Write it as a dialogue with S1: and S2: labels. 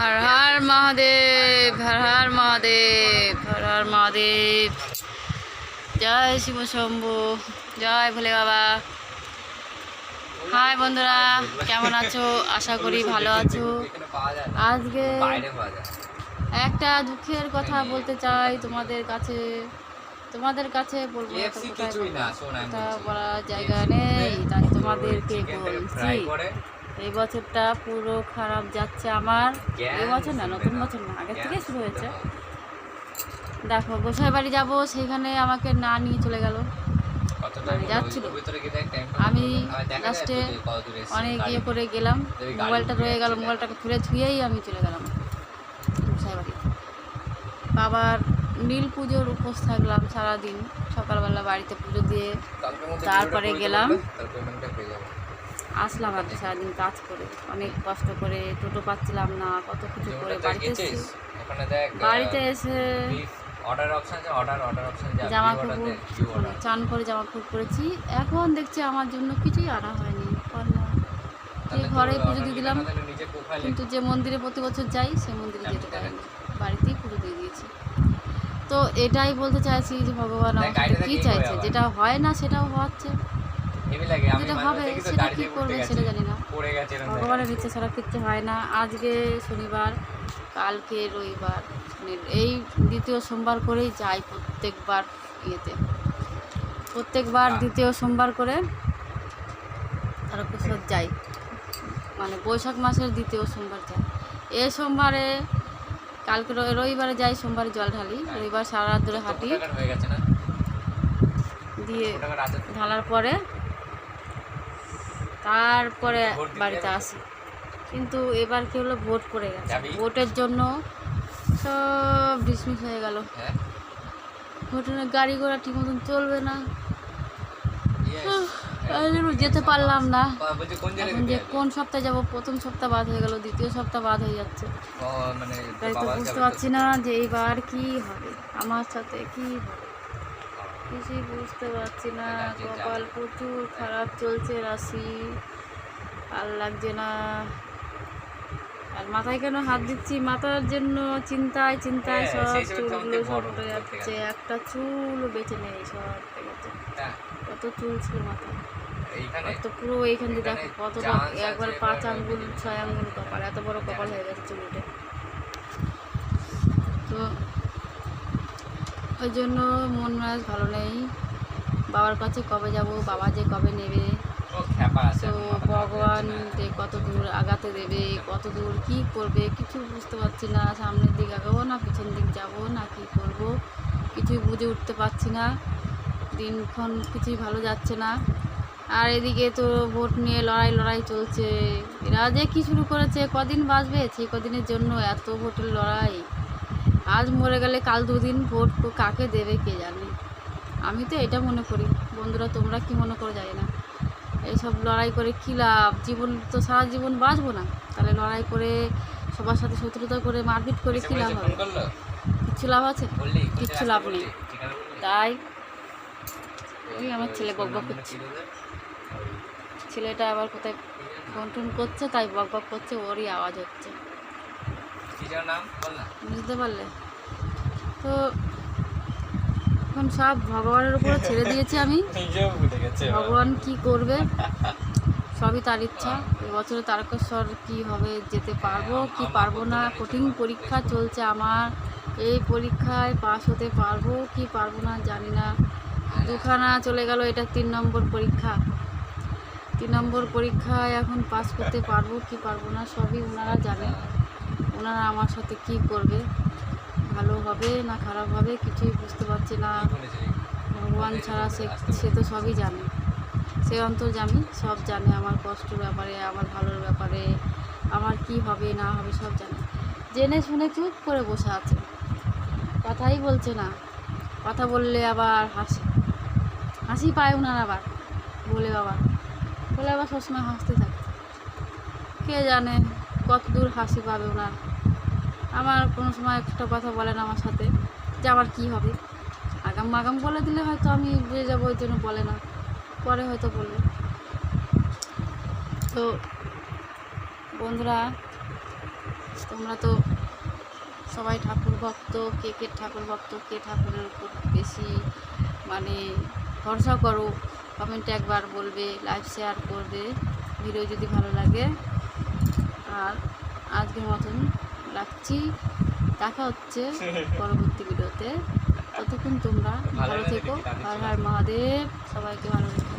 S1: हर हर महादेव, हर हर महादेव, हर हर महादेव। जय शिव शंभु, जय भोले बाबा। হাই বন্ধুরা, কেমন আছো? আশা করি ভালো আছো। আজকে একটা দুঃখের কথা বলতে চাই তোমাদের কাছে বলবো, কথা বলার জায়গা নেই, তাই তোমাদেরকে বলছি। এই বছরটা পুরো খারাপ যাচ্ছে আমার। এই বছর না, নতুন বছর না, আগের থেকে শুরু হয়েছে। দেখো, গোসাই বাড়ি যাবো, সেখানে আমাকে না নিয়ে চলে গেল। যাচ্ছিল, আমি লাস্টে অনেক ইয়ে করে গেলাম, মোবাইলটা রয়ে গেল, মোবাইলটাকে খুলে ছুঁয়েই আমি চলে গেলাম গোসাই বাড়ি। বাবার নীল পুজোর উপোস থাকলাম সারাদিন। সকালবেলা বাড়িতে পুজো দিয়ে তারপরে গেলাম, আসলাম। আর সারাদিন কাজ করে, অনেক কষ্ট করে, টোটো পাচ্ছিলাম না, কত কিছু করে বাড়িতে এসে জামা কাপড় চান করে জামা কাপড় পরেছি। এখন দেখছি আমার জন্য কিছুই আনা হয়নি। ঘরে পুজো দিয়ে দিলাম, কিন্তু যে মন্দিরে প্রতি বছর যাই সে মন্দিরে যেতে পারিনি, বাড়িতেই পুজো দিয়ে দিয়েছি। তো এটাই বলতে চাইছি যে ভগবান আমার সাথে কী চাইছে। যেটা হয় না সেটাও হচ্ছে, যেটা হবে সেটা কী করবে সেটা জানি না। ভগবানের ইচ্ছে ছাড়া কিচ্ছু হয় না। আজকে শনিবার, কালকে রবিবার, এই দ্বিতীয় সোমবার করেই যাই প্রত্যেকবার দ্বিতীয় সোমবার করে তারকেশ্বর যাই, মানে বৈশাখ মাসের দ্বিতীয় সোমবার যাই। এই সোমবারে, কালকে রবিবারে যাই, সোমবারে জল ঢালি, রবিবার সারা রাত ধরে হাঁটি, দিয়ে ঢালার পরে তারপরে বাড়িতে আসি। কিন্তু এবার কি হলো, ভোট পড়ে গেছে। ভোটের জন্য সব ডিসমিস হয়ে গেল। ভোটের গাড়ি ঘোড়া ঠিক মতন চলবে না, যেতে পারলাম না। এখন যে কোন সপ্তাহে যাবো, প্রথম সপ্তাহ বাদ হয়ে গেল, দ্বিতীয় সপ্তাহ বাদ হয়ে যাচ্ছে। তাই তো বুঝতে পারছি না যে এইবার কি হবে, আমার সাথে কি হবে, কিছুই বুঝতে পারছি না। কপাল প্রচুর খারাপ চলছে, রাশি আর লাগছে না। আর মাথায় কেন হাত দিচ্ছি, মাথার জন্য চিন্তায় সব চুলগুলো সব উঠে যাচ্ছে, একটা চুলও বেঁচে নেই, সব গেছে। কত চুল ছিল মাথায়, তো পুরো এইখান দিয়ে দেখো কতটা, একবার 5 আঙ্গুল 6 আঙ্গুল কপাল, এত বড় কপাল হয়ে গেছে চুল উঠে। তো ওই জন্য মন মেজাজ ভালো নেই। বাবার কাছে কবে যাব, বাবা যে কবে নেবে, তো ভগবান যে কত দূর আগাতে দেবে, কত দূর কী করবে কিছু বুঝতে পারছি না। সামনের দিক আগাবো না পিছন দিক যাব না, কি করব কিছুই বুঝে উঠতে পারছি না। দিনক্ষণ কিছুই ভালো যাচ্ছে না। আর এদিকে তো ভোট নিয়ে লড়াই চলছে। এরা যে কী শুরু করেছে, কদিন বাঁচবে সেই কদিনের জন্য এত ভোটের লড়াই। আজ মরে গেলে কাল 2 দিন ভোট কাকে দেবে কে জানে। আমি তো এটা মনে করি। বন্ধুরা, তোমরা কি মনে করো জানি না। এইসব লড়াই করে কী লাভ? জীবন তো সারা জীবন বাঁচবো না, তাহলে লড়াই করে সবার সাথে শত্রুতা করে মারপিট করে কী লাভ হবে? কিচ্ছু লাভ আছে? কিচ্ছু লাভ নেই। তাই ওই আমার ছেলে বকবক করছে, ছেলেটা আবার কোথায় ফোন টোন করছে, তাই বকবক করছে, ওরই আওয়াজ হচ্ছে, বুঝতে পারলে? তো এখন সব ভগবানের উপরে ছেড়ে দিয়েছি আমি। ভগবান কি করবে সবই তার ইচ্ছা। এবছরে তারকেশ্বর কি হবে, যেতে পারবো কি পারবো না, কঠিন পরীক্ষা চলছে আমার। এই পরীক্ষায় পাস হতে পারবো কি পারবো না জানি না। 2খানা চলে গেল, এটা 3 নম্বর পরীক্ষা। 3 নম্বর পরীক্ষায় এখন পাস করতে পারবো কি পারবো না সবই ওনারা জানে। ওনারা আমার সাথে কি করবে, ভালো হবে না খারাপ হবে কিছুই বুঝতে পারছি না। ভগবান ছাড়া সে তো সবই জানে, সে অন্তর্যামী, সব জানে আমার কষ্টের ব্যাপারে, আমার ভালোর ব্যাপারে, আমার কি হবে না হবে সব জানে। জেনে শুনে চুপ করে বসে আছে, কথাই বলছে না। কথা বললে আবার হাসি পায় ওনার, আবার বলে আবার সবসময় হাসতে থাকে। কে জানে কত দূর হাসি পাবে ওনার। আমার কোনো সময় একটা কথা বলেন আমার সাথে যে আমার কী হবে, আগাম বলে দিলে হয়তো আমি বুঝে যাবো, ওই জন্য বলে না, পরে হয়তো বলবে। তো বন্ধুরা, তোমরা তো সবাই ঠাকুর ভক্ত, কে কে ঠাকুর ভক্ত, কে ঠাকুরের উপর বেশি মানে ভরসা করো, কমেন্টে একবার বলবে, লাইভ শেয়ার করবে ভিডিও যদি ভালো লাগে। আর আজকের মতন রাখছি, দেখা হচ্ছে পরবর্তী ভিডিওতে। ততক্ষণ তোমরা ভালো থেকো। হর হর মহাদেব, সবাইকে ভালো রেখো।